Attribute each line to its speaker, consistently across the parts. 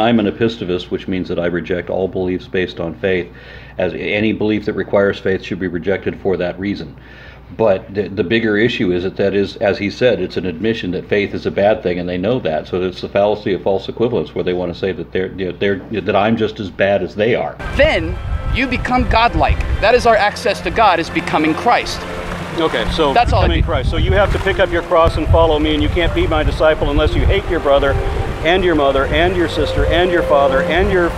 Speaker 1: I'm an epistivist, which means that I reject all beliefs based on faith, as any belief that requires faith should be rejected for that reason. But the bigger issue is that is, as he said, it's an admission that faith is a bad thing, and they know that. So it's the fallacy of false equivalence, where they want to say that that I'm just as bad as they are.
Speaker 2: Then you become godlike. That is our access to God, is becoming Christ.
Speaker 3: Okay, so
Speaker 2: that's all.
Speaker 3: Becoming Christ. So you have to pick up your cross and follow me, and you can't be my disciple unless you hate your brother, and your mother, and your sister, and your father, and your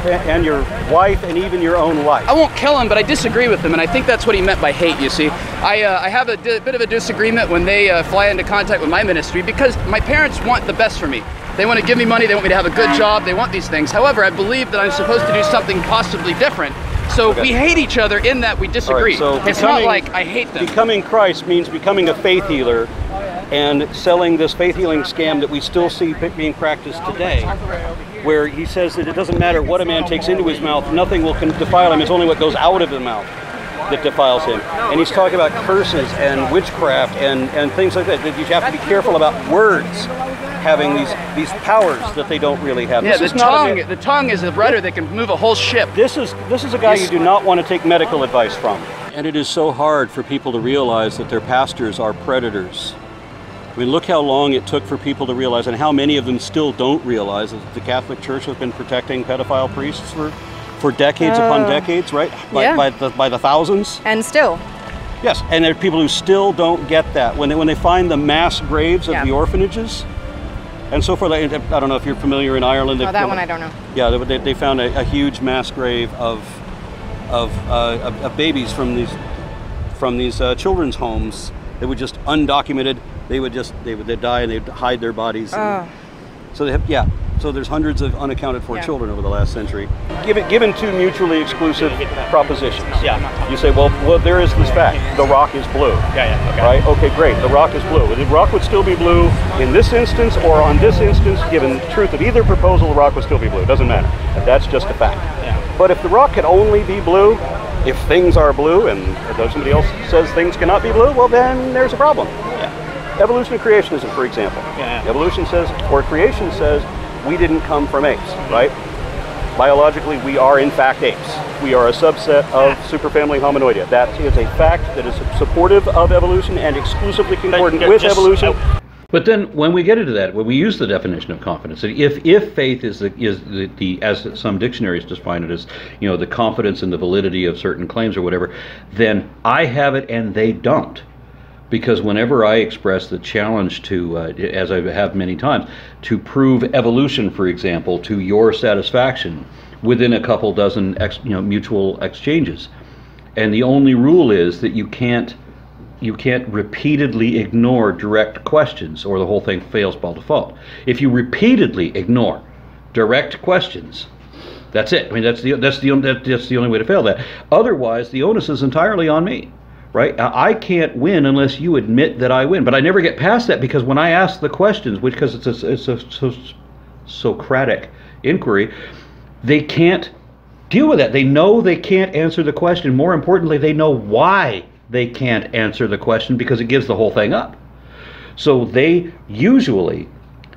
Speaker 3: wife, and even your own life.
Speaker 2: I won't kill him, but I disagree with him, and I think that's what he meant by hate, you see. I have a bit of a disagreement when they fly into contact with my ministry, because my parents want the best for me. They want to give me money, they want me to have a good job, they want these things. However, I believe that I'm supposed to do something possibly different. So we hate each other in that we disagree.
Speaker 3: Right, so
Speaker 2: it's not like I hate them.
Speaker 3: Becoming Christ means becoming a faith healer and selling this faith healing scam that we still see being practiced today, where he says that it doesn't matter what a man takes into his mouth, nothing will defile him. It's only what goes out of the mouth that defiles him. And he's talking about curses and witchcraft and things like that. That you have to be careful about words having these powers that they don't really have.
Speaker 2: Yeah, the tongue is a rudder that can move a whole ship.
Speaker 3: This is a guy you do not want to take medical advice from. And it is so hard for people to realize that their pastors are predators. I mean, look how long it took for people to realize, and how many of them still don't realize, that the Catholic Church has been protecting pedophile priests for decades upon decades, right? By the thousands.
Speaker 4: And still.
Speaker 3: Yes, and there are people who still don't get that. When they find the mass graves of the orphanages, and so forth. I don't know if you're familiar in Ireland.
Speaker 4: Oh, that one I don't know.
Speaker 3: Yeah, they found a huge mass grave of babies from these children's homes. They were just undocumented. They'd die and they'd hide their bodies. So so there's hundreds of unaccounted for children over the last century. Given two mutually exclusive propositions. You say, well, there is this fact. The rock is blue.
Speaker 5: Okay.
Speaker 3: Right? Okay, great. The rock is blue. The rock would still be blue in this instance or on this instance. Given the truth of either proposal, the rock would still be blue. It doesn't matter. That's just a fact. But if the rock can only be blue, if things are blue and somebody else says things cannot be blue, well, then there's a problem. Evolution and creationism, for example. Evolution says, or creation says, we didn't come from apes, right? Biologically, we are in fact apes. We are a subset of superfamily Hominoidea. That is a fact that is supportive of evolution and exclusively concordant with evolution.
Speaker 1: But then, when we get into that, when we use the definition of confidence, if faith is the as some dictionaries define it as, the confidence in the validity of certain claims or whatever, then I have it and they don't. Because whenever I express the challenge to, as I have many times, to prove evolution, for example, to your satisfaction within a couple dozen mutual exchanges, and the only rule is that you can't repeatedly ignore direct questions, or the whole thing fails by default. If you repeatedly ignore direct questions, that's it. I mean, that's the only way to fail that. Otherwise, the onus is entirely on me. Right? I can't win unless you admit that I win. But I never get past that, because when I ask the questions, because it's a Socratic inquiry, they can't deal with that. They know they can't answer the question. More importantly, they know why they can't answer the question, because it gives the whole thing up. So they usually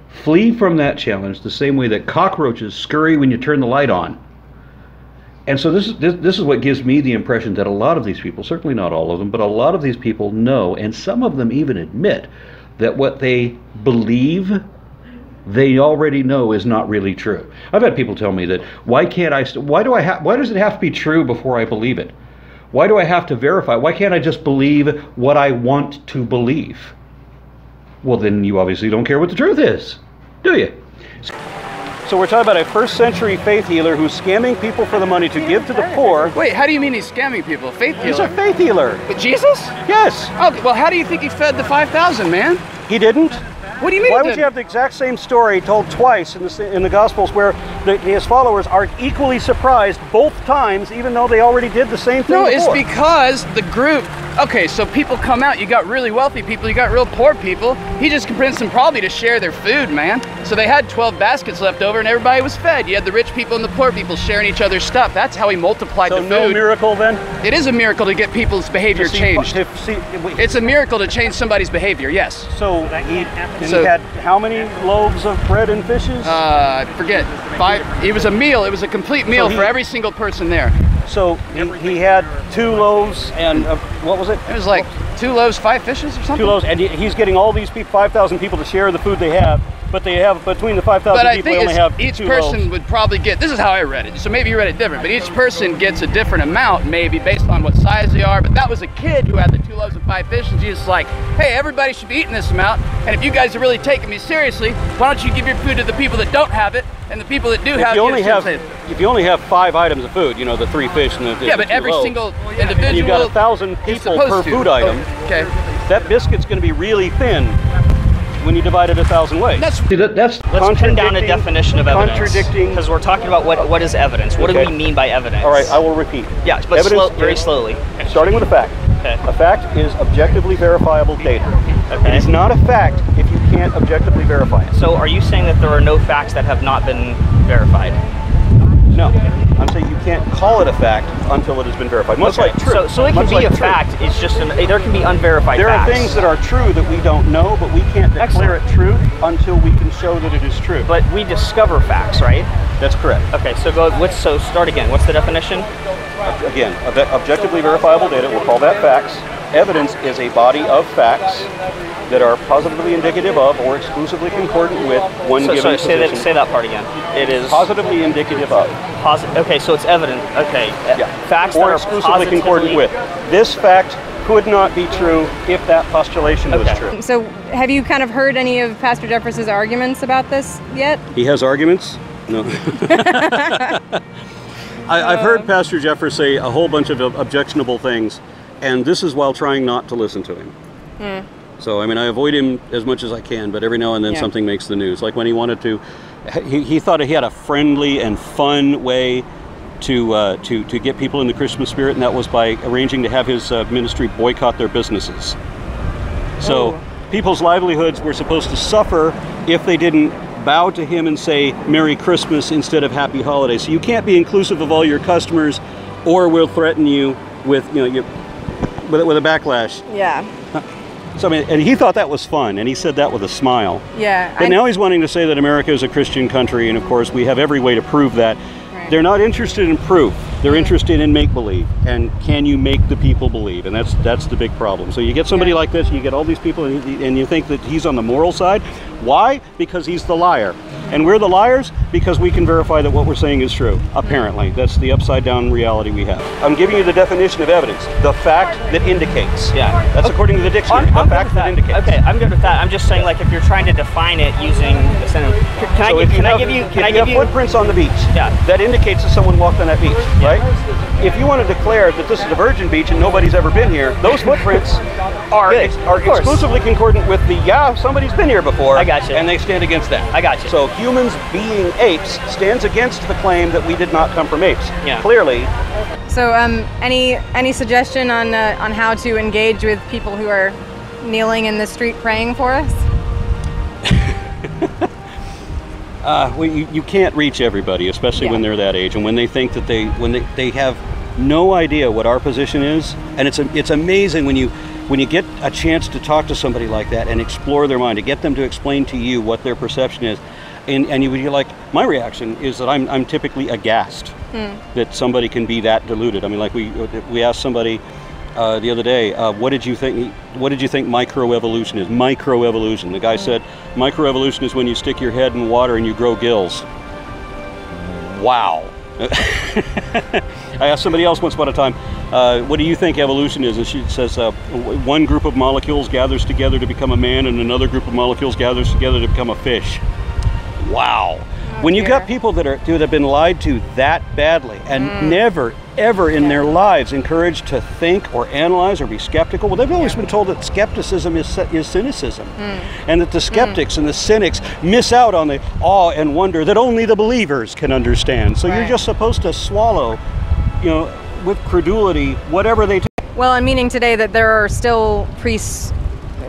Speaker 1: flee from that challenge the same way that cockroaches scurry when you turn the light on. And so this is what gives me the impression that a lot of these people, certainly not all of them, but a lot of these people know, and some of them even admit, that what they believe they already know is not really true. I've had people tell me that, why does it have to be true before I believe it? Why do I have to verify? Why can't I just believe what I want to believe? Well, then you obviously don't care what the truth is, do you?
Speaker 3: So we're talking about a first century faith healer who's scamming people for the money to give to the poor.
Speaker 2: Wait, how do you mean he's scamming people? Faith healer?
Speaker 3: He's a faith healer.
Speaker 2: But Jesus?
Speaker 3: Yes.
Speaker 2: Oh, well, how do you think he fed the 5,000, man?
Speaker 3: He didn't.
Speaker 2: What do you mean?
Speaker 3: Why would you have the exact same story told twice in the Gospels, where his followers are equally surprised both times, even though they already did the same thing before?
Speaker 2: It's because the group Okay, so people come out, you got really wealthy people, you got real poor people. He just convinced them probably to share their food, man. So they had 12 baskets left over and everybody was fed. You had the rich people and the poor people sharing each other's stuff. That's how he multiplied the food.
Speaker 3: So no miracle then?
Speaker 2: It is a miracle to get people's behavior changed. It's a miracle to change somebody's behavior, yes.
Speaker 3: So he had how many loaves of bread and fishes?
Speaker 2: I forget, 5. It was a meal, it was a complete meal for every single person there.
Speaker 3: So he had 2 loaves and what was it?
Speaker 2: It was like 2 loaves, 5 fishes or something?
Speaker 3: 2 loaves, and he's getting all these people, 5,000 people to share the food they have, but they have, between the 5,000 people, they only have
Speaker 2: each
Speaker 3: 2
Speaker 2: person
Speaker 3: loaves.
Speaker 2: would probably get, this is how I read it, so maybe you read it different, but each person gets a different amount, maybe based on what size they are, but that was a kid who had the 2 loaves and 5 fish, and Jesus was like, hey, everybody should be eating this amount, and if you guys are really taking me seriously, why don't you give your food to the people that don't have it, and the people that do have it.
Speaker 3: If you only have 5 items of food, you know, the 3 fish and the
Speaker 2: yeah, but every
Speaker 3: loaves,
Speaker 2: single individual,
Speaker 3: and you've got 1,000 people per food item.
Speaker 2: Okay.
Speaker 3: That biscuit's going to be really thin when you divide it 1,000 ways.
Speaker 1: Let's
Speaker 4: pin down a definition of evidence.
Speaker 3: Contradicting.
Speaker 4: Because we're talking about what is evidence. What do we mean by evidence?
Speaker 3: All right, I will repeat.
Speaker 4: Yeah, but very slowly.
Speaker 3: Starting with a fact.
Speaker 4: Okay.
Speaker 3: A fact is objectively verifiable data.
Speaker 4: Okay.
Speaker 3: It is not a fact if you can't objectively verify it.
Speaker 4: So are you saying that there are no facts that have not been verified?
Speaker 3: No. I'm saying you can't call it a fact until it has been verified. Much like truth.
Speaker 4: So it can be a fact, it's just, there can be unverified
Speaker 3: facts. There are things that are true that we don't know, but we can't declare it truth until we can show that it is true.
Speaker 4: But we discover facts, right?
Speaker 3: That's correct.
Speaker 4: Okay, so start again. What's the definition?
Speaker 3: Again, objectively verifiable data, we'll call that facts. Evidence is a body of facts that are positively indicative of or exclusively concordant with one given position.
Speaker 4: Say that part again. It is
Speaker 3: positively indicative of.
Speaker 4: Okay, so it's evident. Okay.
Speaker 3: Yeah.
Speaker 4: Facts
Speaker 3: or
Speaker 4: that are
Speaker 3: exclusively concordant with. This fact could not be true if that postulation was true.
Speaker 5: So have you kind of heard any of Pastor Jeffress's arguments about this yet?
Speaker 3: He has arguments? No. I've heard Pastor Jeffress say a whole bunch of objectionable things, and this is while trying not to listen to him. So, I mean, I avoid him as much as I can, but every now and then something makes the news. Like when he wanted to, he thought he had a friendly and fun way to get people in the Christmas spirit, and that was by arranging to have his ministry boycott their businesses. So people's livelihoods were supposed to suffer if they didn't bow to him and say Merry Christmas instead of Happy Holidays. So you can't be inclusive of all your customers, or we'll threaten you with with a backlash.
Speaker 5: Yeah.
Speaker 3: So I mean, and he thought that was fun, and he said that with a smile.
Speaker 5: Yeah.
Speaker 3: But now he's wanting to say that America is a Christian country, and of course we have every way to prove that.
Speaker 5: Right.
Speaker 3: They're not interested in proof. They're interested in make-believe, and can you make the people believe? And that's the big problem. So you get somebody like this, you get all these people, and you think that he's on the moral side. Why? Because he's the liar. And we're the liars because we can verify that what we're saying is true. Apparently. That's the upside-down reality we have. I'm giving you the definition of evidence. The fact that indicates.
Speaker 4: Yeah.
Speaker 3: That's according to the dictionary. The fact that indicates.
Speaker 4: Okay, I'm good with that. I'm just saying, like, if you're trying to define it using the synonym. Can I give you
Speaker 3: footprints on the beach?
Speaker 4: Yeah.
Speaker 3: That indicates that someone walked on that beach, right? If you want to declare that this is a virgin beach and nobody's ever been here, those footprints are exclusively concordant with the somebody's been here before.
Speaker 4: I got you.
Speaker 3: And they stand against that.
Speaker 4: I got you.
Speaker 3: So humans being apes stands against the claim that we did not come from apes.
Speaker 4: Yeah.
Speaker 3: Clearly.
Speaker 5: So any suggestion on how to engage with people who are kneeling in the street praying for us?
Speaker 3: Well, you can't reach everybody, especially when they're that age, and when they think that they have no idea what our position is. And it's amazing when you get a chance to talk to somebody like that and explore their mind, to get them to explain to you what their perception is, and you're like, my reaction is that I'm typically aghast that somebody can be that deluded. I mean, like we asked somebody the other day, what did you think microevolution is? Microevolution. The guy said, microevolution is when you stick your head in water and you grow gills. Wow. I asked somebody else once upon a time, what do you think evolution is? And she says, one group of molecules gathers together to become a man, and another group of molecules gathers together to become a fish. Wow. When you got people that have been lied to that badly and never, ever in their lives encouraged to think or analyze or be skeptical, well, they've always been told that skepticism is cynicism, and that the skeptics and the cynics miss out on the awe and wonder that only the believers can understand. So you're just supposed to swallow, with credulity, whatever they
Speaker 5: Well, I'm meaning today that there are still priests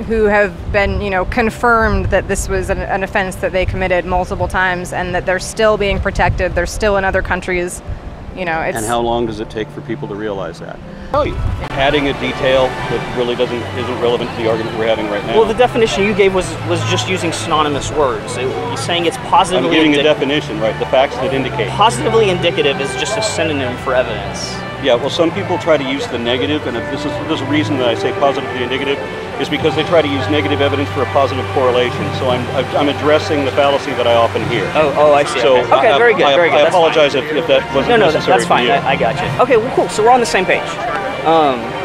Speaker 5: who have been, you know, confirmed that this was an offense that they committed multiple times, and that they're still being protected. They're still in other countries. You know, it's...
Speaker 3: And how long does it take for people to realize that? Adding a detail that really isn't relevant to the argument we're having right now.
Speaker 4: Well, the definition you gave was just using synonymous words. You're saying it's positively.
Speaker 3: I'm giving a definition, right? The facts that indicate.
Speaker 4: Positively indicative is just a synonym for evidence.
Speaker 3: Yeah, well, some people try to use the negative, and if there's a reason that I say positively indicative, is because they try to use negative evidence for a positive correlation. So I'm addressing the fallacy that I often hear.
Speaker 4: Oh, I see.
Speaker 3: So
Speaker 4: okay, very good, very good.
Speaker 3: I apologize if that wasn't necessary.
Speaker 4: That's fine. I got you. Okay, well, cool. So we're on the same page.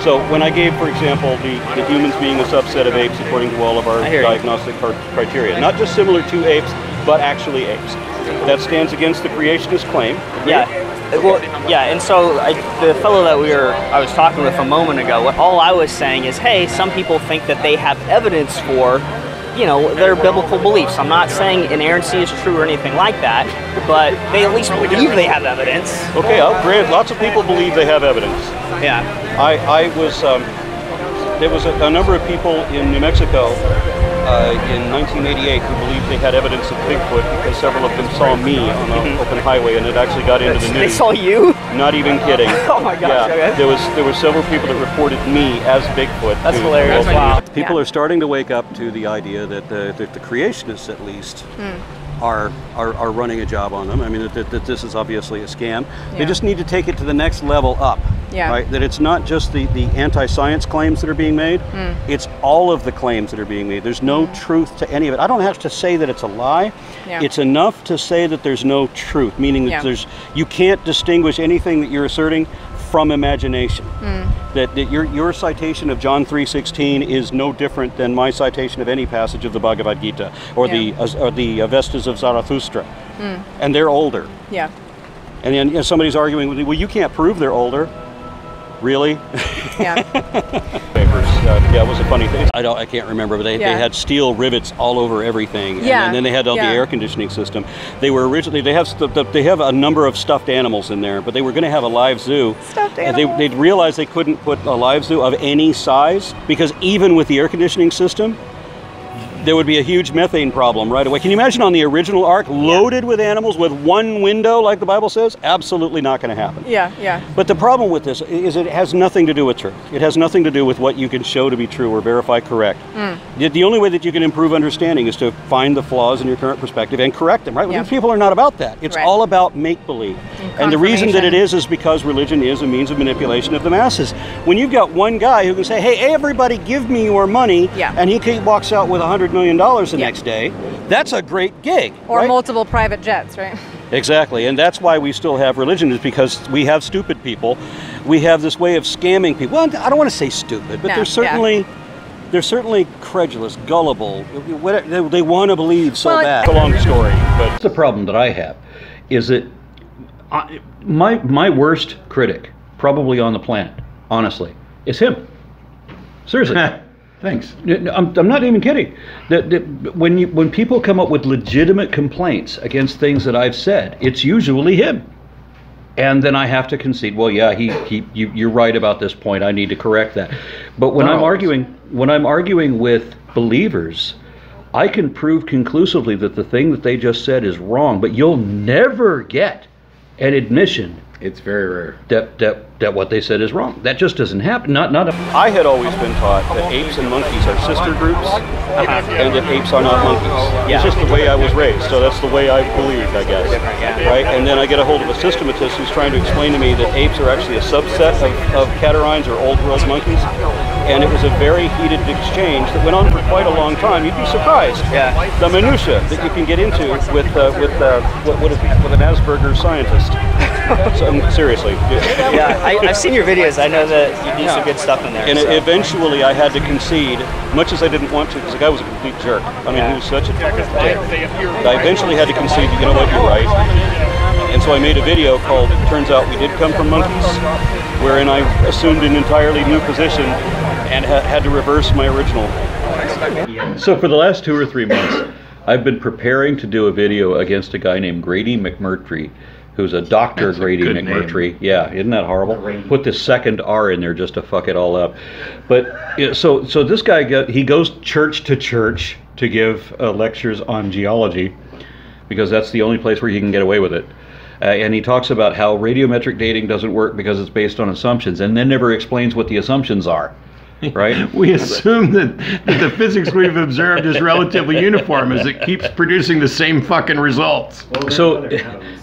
Speaker 3: So when I gave, for example, the humans being a subset of apes according to all of our diagnostic criteria, not just similar to apes, but actually apes, that stands against the creationist claim.
Speaker 4: Yeah. Well, yeah, and so the fellow that I was talking with a moment ago, all I was saying is, hey, some people think that they have evidence for, you know, their biblical beliefs. I'm not saying inerrancy is true or anything like that, but they at least believe they have evidence.
Speaker 3: Okay, I'll grant lots of people believe they have evidence.
Speaker 4: Yeah.
Speaker 3: There was a number of people in New Mexico in 1988 who believed they had evidence of Bigfoot because several of them saw me on the open highway, and it actually got into the news.
Speaker 4: They saw you?
Speaker 3: Not even kidding.
Speaker 4: Oh my gosh.
Speaker 3: Yeah,
Speaker 4: Okay.
Speaker 3: there were several people that reported me as Bigfoot.
Speaker 4: That's hilarious. Wow.
Speaker 3: People are starting to wake up to the idea that the creationists, at least, are running a job on them. I mean, that this is obviously a scam.
Speaker 5: Yeah.
Speaker 3: They just need to take it to the next level up.
Speaker 5: Yeah.
Speaker 3: Right? That it's not just the anti-science claims that are being made, it's all of the claims that are being made. There's no truth to any of it. I don't have to say that it's a lie.
Speaker 5: Yeah.
Speaker 3: It's enough to say that there's no truth, meaning that you can't distinguish anything that you're asserting from imagination. That your citation of John 3:16 is no different than my citation of any passage of the Bhagavad Gita or the Avestas of Zarathustra. And they're older.
Speaker 5: Yeah.
Speaker 3: And then somebody's arguing with me, well, you can't prove they're older. Really?
Speaker 5: Yeah.
Speaker 3: Papers. Yeah, it was a funny thing. I can't remember, but they had steel rivets all over everything. And then they had all the air conditioning system. They were originally, they have a number of stuffed animals in there, but they were going to have a live zoo.
Speaker 5: Stuffed animals.
Speaker 3: They'd realized they couldn't put a live zoo of any size because even with the air conditioning system, there would be a huge methane problem right away. Can you imagine on the original Ark, loaded with animals with one window, like the Bible says? Absolutely not going to happen.
Speaker 5: Yeah, yeah.
Speaker 3: But the problem with this is it has nothing to do with truth. It has nothing to do with what you can show to be true or verify correct. The only way that you can improve understanding is to find the flaws in your current perspective and correct them, right?
Speaker 5: Yeah.
Speaker 3: These people are not about that. It's all about make-believe. And the reason that it is because religion is a means of manipulation of the masses. When you've got one guy who can say, hey, everybody give me your money, and he walks out with $100 million the next day, that's a great gig.
Speaker 5: Or multiple private jets, right?
Speaker 3: Exactly, and that's why we still have religion, is because we have stupid people. We have this way of scamming people. Well, I don't want to say stupid, but they're certainly credulous, gullible. They want to believe so bad. It's a long story, but
Speaker 1: the problem that I have is that my worst critic, probably on the planet, honestly, is him. Seriously.
Speaker 6: Thanks.
Speaker 1: I'm not even kidding. When people come up with legitimate complaints against things that I've said, it's usually him. And then I have to concede, well, yeah, you're right about this point. I need to correct that. But when I'm arguing with believers, I can prove conclusively that the thing that they just said is wrong. But you'll never get an admission.
Speaker 6: It's very rare.
Speaker 1: That what they said is wrong. That just doesn't happen.
Speaker 3: I had always been taught that apes and monkeys are sister groups, and that apes are not monkeys. It's just the way I was raised, so that's the way I believed, I guess. Right? And then I get a hold of a systematist who's trying to explain to me that apes are actually a subset of catarrhines or old world monkeys. And it was a very heated exchange that went on for quite a long time. You'd be surprised. The minutia that you can get into with an Asperger scientist. So, seriously.
Speaker 4: Yeah, I've seen your videos. I know that you do some good stuff in there.
Speaker 3: And eventually I had to concede, much as I didn't want to, because the guy was a complete jerk. I mean, he was such a dick. I eventually had to concede that, you know what, you're right. And so I made a video called Turns Out We Did Come From Monkeys, wherein I assumed an entirely new position and had to reverse my original.
Speaker 1: So for the last 2 or 3 months, I've been preparing to do a video against a guy named Grady McMurtry, who's a doctor,
Speaker 6: That's a
Speaker 1: Grady
Speaker 6: good
Speaker 1: McMurtry. Yeah, isn't that horrible? Put this second R in there just to fuck it all up. But so this guy he goes church to church to give lectures on geology, because that's the only place where you can get away with it. And he talks about how radiometric dating doesn't work because it's based on assumptions, and then never explains what the assumptions are. Right?
Speaker 6: We assume that the physics we've observed is relatively uniform as it keeps producing the same fucking results.
Speaker 1: So,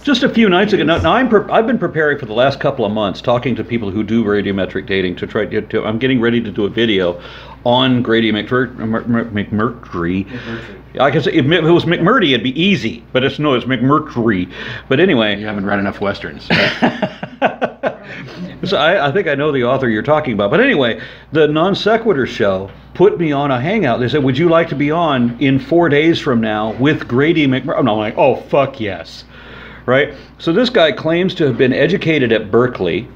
Speaker 1: just a few nights ago, now I've been preparing for the last couple of months, talking to people who do radiometric dating to try to. I'm getting ready to do a video on Grady McMurtry. I can say if it was McMurdy, it'd be easy, but it's McMurtry. But anyway,
Speaker 6: You haven't read enough westerns. Right?
Speaker 1: So I think I know the author you're talking about. But anyway, the Non Sequitur show put me on a hangout. They said, would you like to be on in 4 days from now with Grady McMurtry? And I'm like, oh, fuck yes. Right? So this guy claims to have been educated at Berkeley,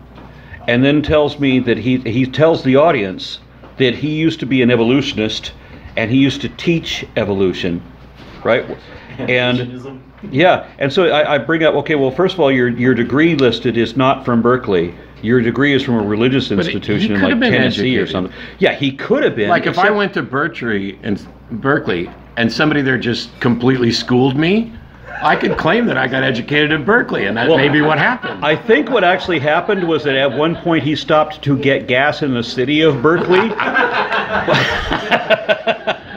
Speaker 1: and then tells me that he tells the audience that he used to be an evolutionist and he used to teach evolution. Right? And yeah, and so I bring up, okay, well, first of all, your degree listed is not from Berkeley. Your degree is from a religious institution in like Tennessee or something. Yeah, he could have been.
Speaker 6: Like if I went to Berkeley and somebody there just completely schooled me, I could claim that I got educated at Berkeley, and that may be what happened.
Speaker 1: I think what actually happened was that at one point he stopped to get gas in the city of Berkeley.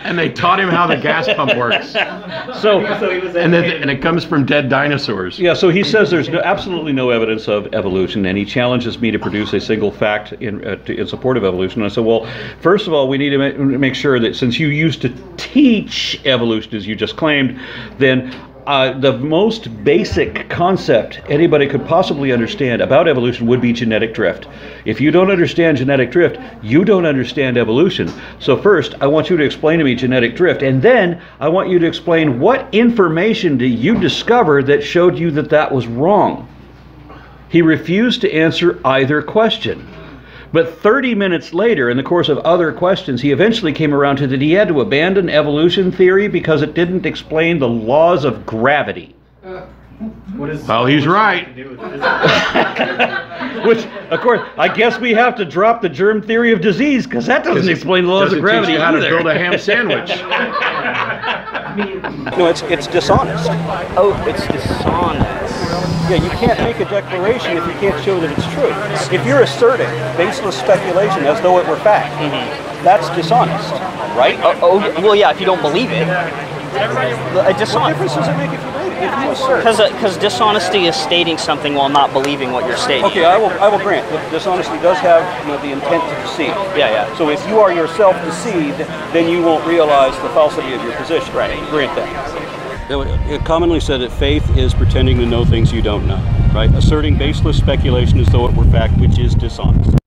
Speaker 6: And they taught him how the gas pump works. And it comes from dead dinosaurs.
Speaker 1: Yeah, so he says there's absolutely no evidence of evolution, and he challenges me to produce a single fact in support of evolution. And I said, well, first of all, we need to make sure that since you used to teach evolution, as you just claimed, then the most basic concept anybody could possibly understand about evolution would be genetic drift. If you don't understand genetic drift, you don't understand evolution. So first, I want you to explain to me genetic drift, and then I want you to explain what information did you discover that showed you that that was wrong. He refused to answer either question. But 30 minutes later, in the course of other questions, he eventually came around to that he had to abandon evolution theory because it didn't explain the laws of gravity.
Speaker 6: Well, he's right.
Speaker 1: Which, of course, I guess we have to drop the germ theory of disease, because that doesn't explain the laws of gravity
Speaker 6: how to
Speaker 1: either.
Speaker 6: build a ham sandwich.
Speaker 3: No, it's dishonest.
Speaker 4: Oh, it's dishonest.
Speaker 3: Yeah, you can't make a declaration if you can't show that it's true. If you're asserting baseless speculation as though it were fact, that's dishonest, right?
Speaker 4: Well, yeah, if you don't believe it.
Speaker 3: What difference does it make if you believe it? If you assert.
Speaker 4: Because dishonesty is stating something while not believing what you're stating.
Speaker 3: Okay, I will grant that dishonesty does have the intent to deceive.
Speaker 4: Yeah.
Speaker 3: So if you are yourself deceived, then you won't realize the falsity of your position.
Speaker 4: Right.
Speaker 3: Grant that. It commonly said that faith is pretending to know things you don't know, right? Asserting baseless speculation as though it were fact, which is dishonest.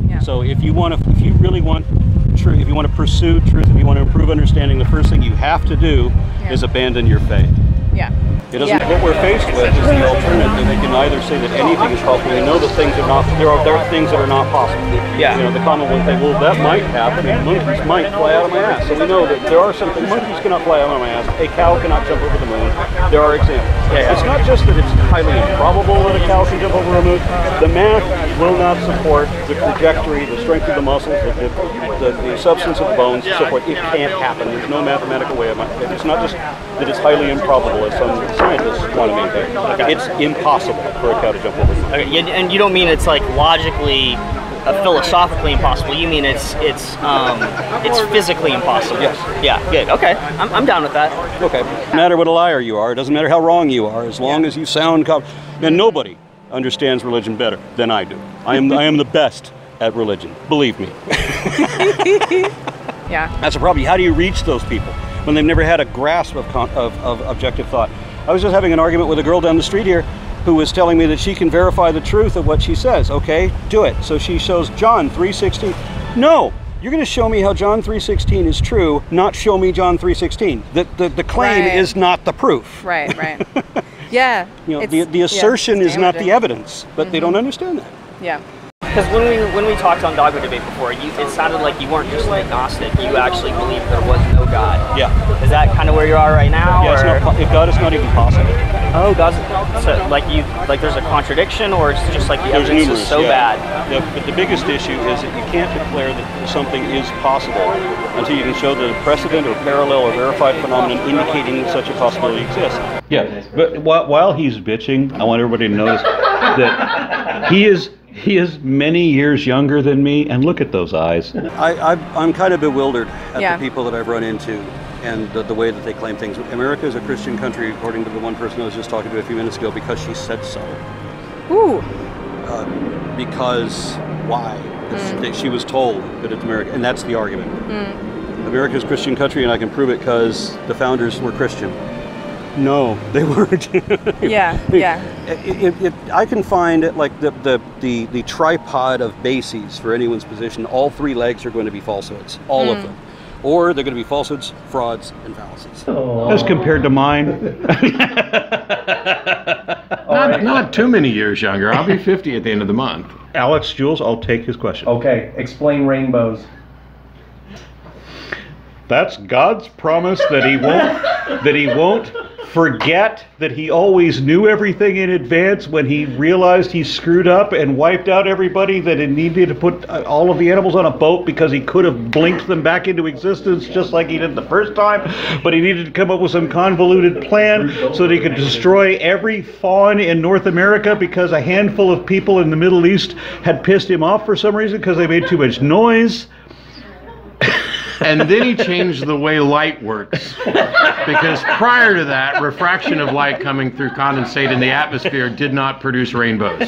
Speaker 5: Yeah.
Speaker 3: So if you really want truth, if you want to pursue truth, if you want to improve understanding, the first thing you have to do is abandon your faith.
Speaker 5: Yeah.
Speaker 3: It doesn't. What we're faced with is the alternative. We can either say that anything is possible. We know that things are not. There are things that are not possible.
Speaker 4: Yeah.
Speaker 3: You know, the common one thing. Well, that might happen. And monkeys might fly out of my ass. So we know that there are some things. Monkeys cannot fly out of my ass. A cow cannot jump over the moon. There are examples.
Speaker 4: Yeah.
Speaker 3: It's not just that it's highly improbable that a cow can jump over a moon. The math will not support the trajectory, the strength of the muscles, the substance of the bones, so forth. It can't happen. There's no mathematical way of it. It's not just that it's highly improbable, as some scientists want to maintain. Okay. It's impossible for a cow to jump over the moon.
Speaker 4: Okay. And you don't mean it's like logically, philosophically impossible. You mean it's physically impossible.
Speaker 3: Yes.
Speaker 4: Yeah. Good. Okay. I'm down with that.
Speaker 3: Okay. No matter what a liar you are, it doesn't matter how wrong you are, as long as you sound and nobody understands religion better than I do. I am the best at religion. Believe me.
Speaker 5: Yeah.
Speaker 3: That's a problem. How do you reach those people when they've never had a grasp of objective thought? I was just having an argument with a girl down the street here who was telling me that she can verify the truth of what she says. Okay, do it. So she shows John 3:16. No, you're going to show me how John 3:16 is true, not show me John 3:16. The claim is not the proof.
Speaker 5: Right. Yeah.
Speaker 3: You know, the assertion is not the evidence, but they don't understand that.
Speaker 5: Yeah.
Speaker 4: Because when we talked on Dogma Debate before, it sounded like you weren't just an agnostic. You actually believed there was no God.
Speaker 3: Yeah.
Speaker 4: Is that kind of where you are right now?
Speaker 3: Yeah, if God is not even possible.
Speaker 4: Oh, God's so like there's a contradiction, or it's just like the evidence is so bad.
Speaker 3: But the biggest issue is that you can't declare that something is possible until you can show the precedent or parallel or verified phenomenon indicating that such a possibility exists.
Speaker 1: Yeah, but while he's bitching, I want everybody to notice that he is many years younger than me, and look at those eyes.
Speaker 3: I'm kind of bewildered at the people that I've run into and the way that they claim things. America is a Christian country, according to the one person I was just talking to a few minutes ago, because she said so.
Speaker 5: Ooh.
Speaker 3: Because why? She was told that it's America, and that's the argument. America is a Christian country, and I can prove it because the founders were Christian. No, they weren't.
Speaker 5: Yeah.
Speaker 3: I can find like the tripod of bases for anyone's position. All three legs are going to be falsehoods, all of them, or they're going to be falsehoods, frauds, and fallacies.
Speaker 1: As compared to mine.
Speaker 6: Not too many years younger. I'll be 50 at the end of the month.
Speaker 1: Alex, Jules, I'll take his question.
Speaker 7: Okay, explain rainbows.
Speaker 1: That's God's promise that he won't forget that he always knew everything in advance when he realized he screwed up and wiped out everybody, that he needed to put all of the animals on a boat because he could have blinked them back into existence just like he did the first time, but he needed to come up with some convoluted plan so that he could destroy every fawn in North America because a handful of people in the Middle East had pissed him off for some reason because they made too much noise.
Speaker 6: And then he changed the way light works. Because prior to that, refraction of light coming through condensate in the atmosphere did not produce rainbows.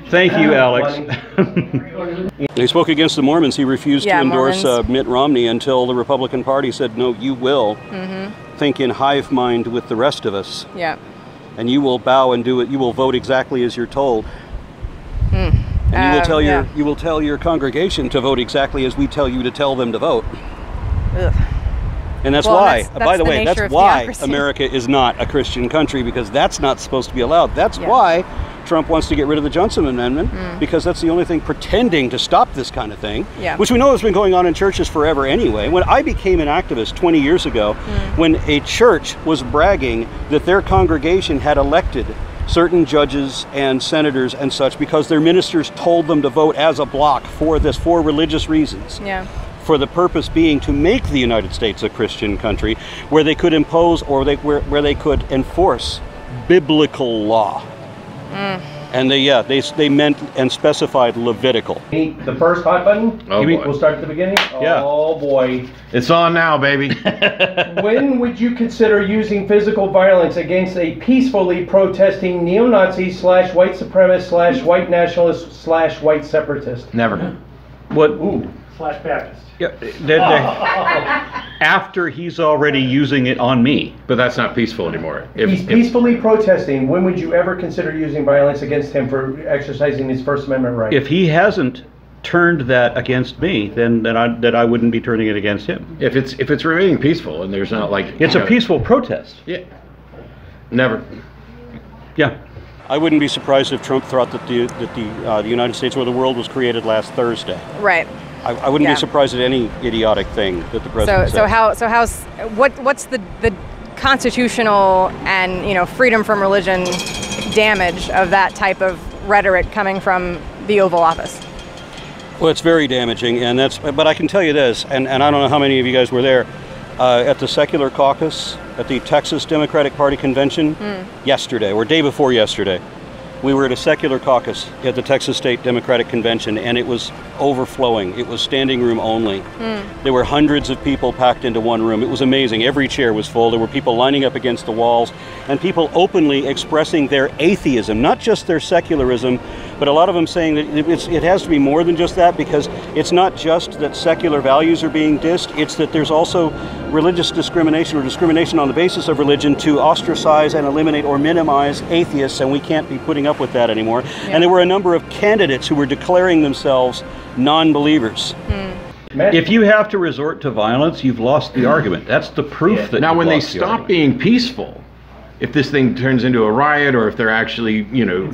Speaker 1: Thank you, Alex.
Speaker 3: He spoke against the Mormons. He refused to endorse Mitt Romney until the Republican Party said, no, you will think in hive mind with the rest of us.
Speaker 5: Yeah.
Speaker 3: And you will bow and do it. You will vote exactly as you're told. And you will tell your congregation to vote exactly as we tell you to tell them to vote.
Speaker 5: Ugh.
Speaker 3: And that's why, by the way, that's why America is not a Christian country, because that's not supposed to be allowed. That's why Trump wants to get rid of the Johnson Amendment, because that's the only thing pretending to stop this kind of thing, which we know has been going on in churches forever anyway. When I became an activist 20 years ago, when a church was bragging that their congregation had elected certain judges and senators and such because their ministers told them to vote as a block for this, for religious reasons.
Speaker 5: Yeah.
Speaker 3: For the purpose being to make the United States a Christian country where they could impose or where they could enforce biblical law. And they meant and specified Levitical.
Speaker 7: The first hot button?
Speaker 6: Oh, boy.
Speaker 7: We'll start at the beginning?
Speaker 1: Yeah.
Speaker 7: Oh boy.
Speaker 6: It's on now, baby.
Speaker 7: When would you consider using physical violence against a peacefully protesting neo-Nazi / white supremacist / white nationalist / white separatist?
Speaker 6: Never.
Speaker 1: What?
Speaker 7: Ooh. / Baptist.
Speaker 1: Yeah, after he's already using it on me.
Speaker 6: But that's not peaceful anymore.
Speaker 7: He's peacefully protesting. When would you ever consider using violence against him for exercising his First Amendment right?
Speaker 1: If he hasn't turned that against me, then I wouldn't be turning it against him.
Speaker 6: If it's remaining peaceful and there's not like
Speaker 1: it's a peaceful protest.
Speaker 6: Yeah. Never.
Speaker 1: Yeah.
Speaker 3: I wouldn't be surprised if Trump thought that the United States or the world was created last Thursday.
Speaker 5: Right.
Speaker 3: I wouldn't be surprised at any idiotic thing that the president says.
Speaker 5: What's the constitutional and freedom from religion damage of that type of rhetoric coming from the Oval Office?
Speaker 3: Well, it's very damaging, but I can tell you this, and I don't know how many of you guys were there at the Secular Caucus at the Texas Democratic Party convention yesterday, or day before yesterday. We were at a secular caucus at the Texas State Democratic Convention, and it was overflowing. It was standing room only. There were hundreds of people packed into one room. It was amazing. Every chair was full. There were people lining up against the walls, and people openly expressing their atheism, not just their secularism, but a lot of them saying that it has to be more than just that, because it's not just that secular values are being dissed, it's that there's also religious discrimination or discrimination on the basis of religion to ostracize and eliminate or minimize atheists, and we can't be putting up with that anymore. Yeah. And there were a number of candidates who were declaring themselves non-believers.
Speaker 1: If you have to resort to violence, you've lost the argument. That's the proof that
Speaker 6: now,
Speaker 1: you've
Speaker 6: when they
Speaker 1: lost the
Speaker 6: stop
Speaker 1: argument.
Speaker 6: being peaceful, if this thing turns into a riot, or if they're actually, you know,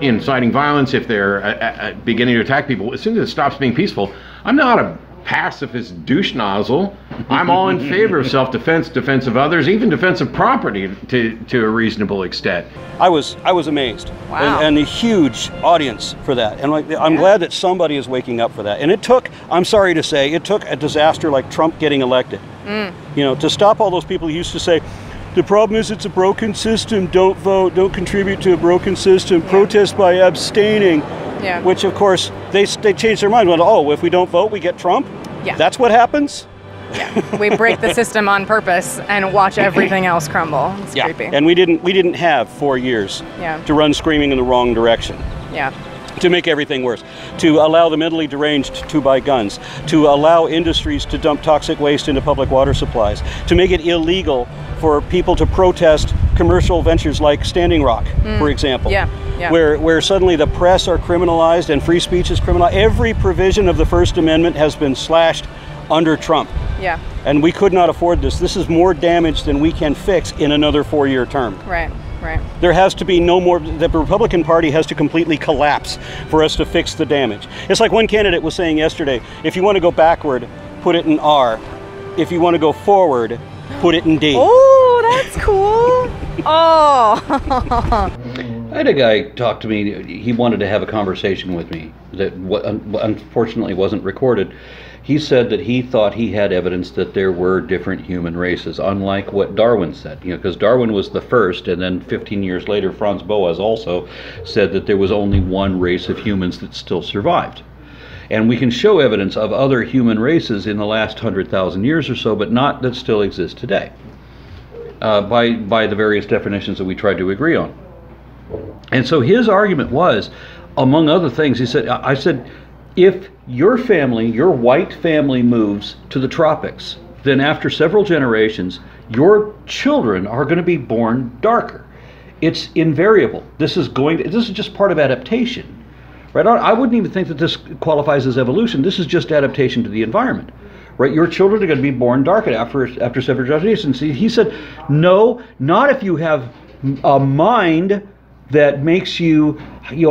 Speaker 6: inciting violence, if they're beginning to attack people, as soon as it stops being peaceful, I'm not a pacifist douche nozzle. I'm all in favor of self-defense, defense of others, even defense of property to a reasonable extent.
Speaker 3: I was amazed.
Speaker 5: Wow.
Speaker 3: And a huge audience for that. And like, I'm glad that somebody is waking up for that. And it took, I'm sorry to say, it took a disaster like Trump getting elected, you know, to stop all those people who used to say, the problem is it's a broken system, don't vote, don't contribute to a broken system, protest by abstaining.
Speaker 5: Yeah.
Speaker 3: Which, of course, they changed their mind. Well, oh, if we don't vote, we get Trump?
Speaker 5: Yeah.
Speaker 3: That's what happens?
Speaker 5: Yeah. We break the system on purpose and watch everything else crumble. It's creepy.
Speaker 3: And we didn't have 4 years to run screaming in the wrong direction.
Speaker 5: Yeah.
Speaker 3: To make everything worse, to allow the mentally deranged to buy guns, to allow industries to dump toxic waste into public water supplies, to make it illegal for people to protest commercial ventures like Standing Rock, for example, where suddenly the press are criminalized and free speech is criminalized. Every provision of the First Amendment has been slashed under Trump.
Speaker 5: Yeah.
Speaker 3: And we could not afford this. This is more damage than we can fix in another 4-year term.
Speaker 5: Right. Right.
Speaker 3: There has to be no more, the Republican Party has to completely collapse for us to fix the damage. It's like one candidate was saying yesterday, if you want to go backward, put it in R. If you want to go forward, put it in D.
Speaker 5: Oh, that's cool. Oh.
Speaker 1: I had a guy talk to me. He wanted to have a conversation with me that unfortunately wasn't recorded. He said that he thought he had evidence that there were different human races, unlike what Darwin said. You know, because Darwin was the first, and then 15 years later, Franz Boas also said that there was only one race of humans that still survived. And we can show evidence of other human races in the last 100,000 years or so, but not that still exist today, by the various definitions that we tried to agree on. And so his argument was, among other things, he said, I said, if your family, your white family, moves to the tropics, then after several generations, your children are going to be born darker. It's invariable. This is just part of adaptation, right? I wouldn't even think that this qualifies as evolution. This is just adaptation to the environment, right? Your children are going to be born darker after several generations. He said, no, not if you have a mind that makes you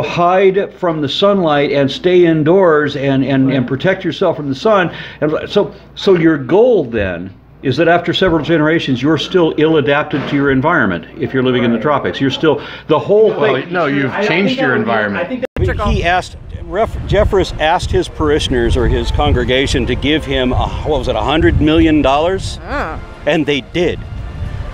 Speaker 1: hide from the sunlight and stay indoors and protect yourself from the sun. And so your goal then is that after several generations you're still ill-adapted to your environment if you're living in the tropics. You're still the whole thing.
Speaker 6: No, you've changed your environment.
Speaker 3: He asked, Jeffress asked his parishioners or his congregation to give him, $100 million? And they did.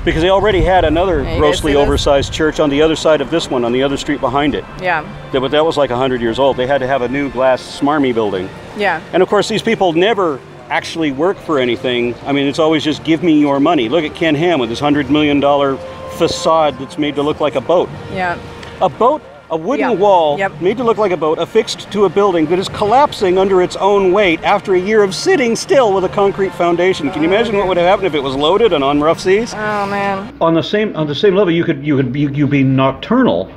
Speaker 3: Because they already had another grossly oversized church on the other side of this one, on the other street behind it.
Speaker 5: Yeah.
Speaker 3: But that was like 100 years old. They had to have a new glass smarmy building.
Speaker 5: Yeah.
Speaker 3: And of course, these people never actually work for anything. I mean, it's always just give me your money. Look at Ken Ham with his $100 million facade that's made to look like a boat.
Speaker 5: Yeah.
Speaker 3: A boat, a wooden wall made to look like a boat, affixed to a building that is collapsing under its own weight after a year of sitting still with a concrete foundation. Can you imagine what would have happened if it was loaded and on rough seas?
Speaker 5: Oh man.
Speaker 1: On the same level, you'd be nocturnal,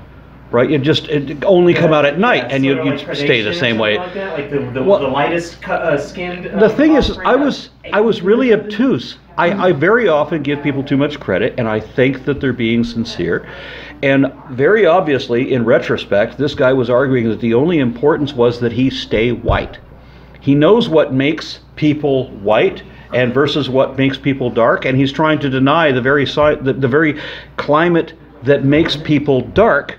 Speaker 1: right? It'd only come out at night, and you'd stay the same way.
Speaker 8: Like that? Like the lightest skinned.
Speaker 1: The thing is, I was really obtuse. I very often give people too much credit, and I think that they're being sincere. And very obviously, in retrospect, this guy was arguing that the only importance was that he stay white. He knows what makes people white and versus what makes people dark, and he's trying to deny the very climate that makes people dark,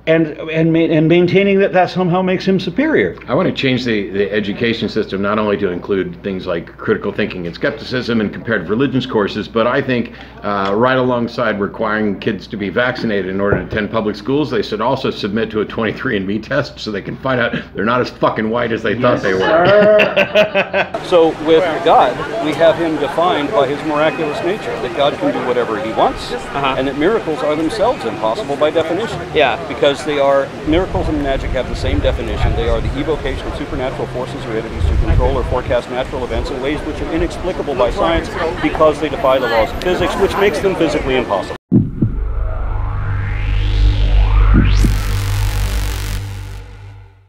Speaker 1: and maintaining that somehow makes him superior.
Speaker 6: I want to change the education system not only to include things like critical thinking and skepticism and comparative religions courses, but I think right alongside requiring kids to be vaccinated in order to attend public schools, they should also submit to a 23andMe test so they can find out they're not as fucking white as they thought they were.
Speaker 3: So with God, we have him defined by his miraculous nature, that God can do whatever he wants, and that miracles are themselves impossible by definition.
Speaker 4: Yeah.
Speaker 3: Because miracles and magic have the same definition. They are the evocation of supernatural forces or entities to control or forecast natural events in ways which are inexplicable by science because they defy the laws of physics, which makes them physically impossible.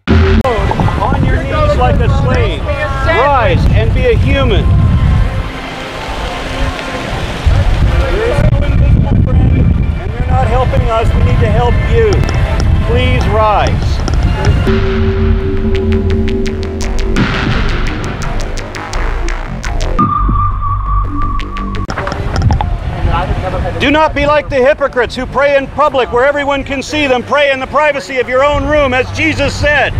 Speaker 3: On your knees like a slave, rise and be a human. There is no invisible friend, and they're helping us, we need to help you. Please rise. Do not be like the hypocrites who pray in public where everyone can see them. Pray in the privacy of your own room, as Jesus said.